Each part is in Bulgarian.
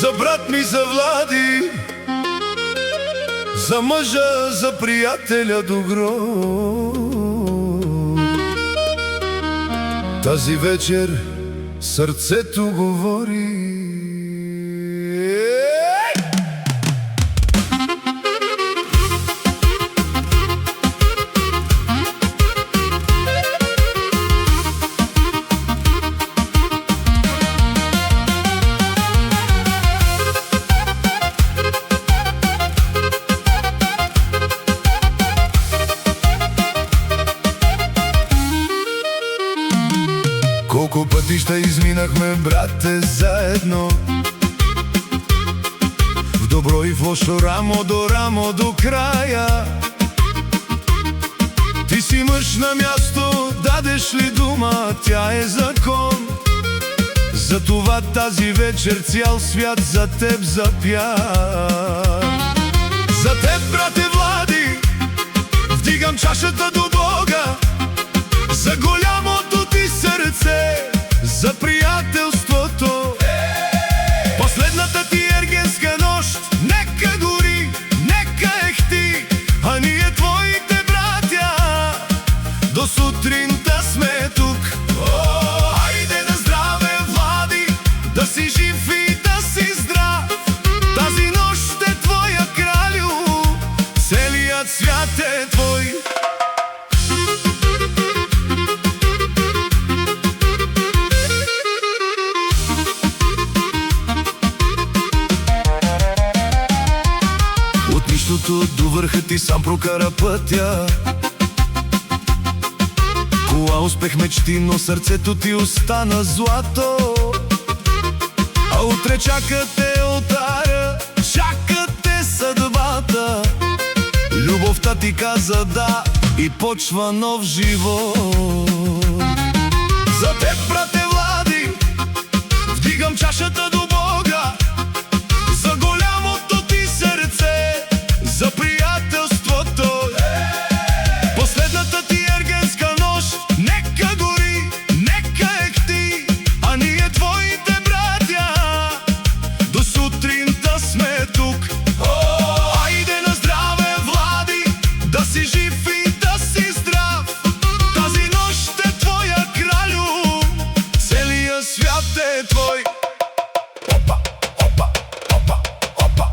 За брат ми, за Влади, за мъжа, за приятеля добро. Тази вечер сърцето говори. Колко пътища изминахме, брате, заедно, в добро и в лошо, рамо до края. Ти си мъж на място, дадеш ли дума, тя е закон. Затова тази вечер цял свят за теб запя. За теб, брате Влади, вдигам чашата до Бога, за голямото ти сърце, за приятелството. Последната ти ергенска нощ нека гори, нека ехти, а ние твоите братя до сутринта сме тук. Хайде на здраве, Влади, да си жив и да си здрав. Тази нощ е твоя, кралю, целият свят е твой. До върха ти сам прокара пътя. Кола, успех, мечти, но сърцето ти остана злато. А утре чакате олтаря, чакате съдбата. Любовта ти каза да и почва нов живот. За теб, брате Влади, вдигам чашата до Бога, за голямото ти сърце, за приятелството. Последната ти ергенска нощ нека гори, нека ехти, а ние твоите братя до сутринта сме тук. Хайде на здраве, Влади, да си жив и да си здрав. Тази нощ е твоя, кралю, целият свят е твой. Опа, опа, опа, опа.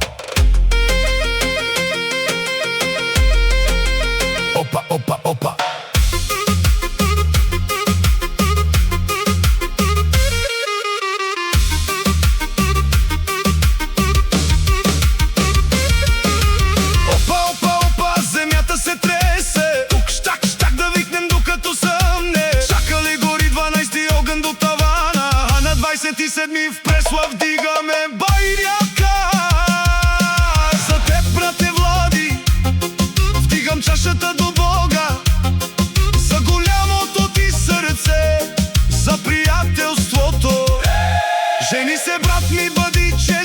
Опа, опа, опа. Опа, опа, опа, земята се тресе. Тук щак, щак да викнем докато съмне. Чакали гори 12-ти огън до тавана, а на 27-ми в Преслав вдигаме байряка. За теб, брате Влади, вдигам чашата до Бога, за голямото ти сърце, за приятелството. Жени се, брат ми, бъди че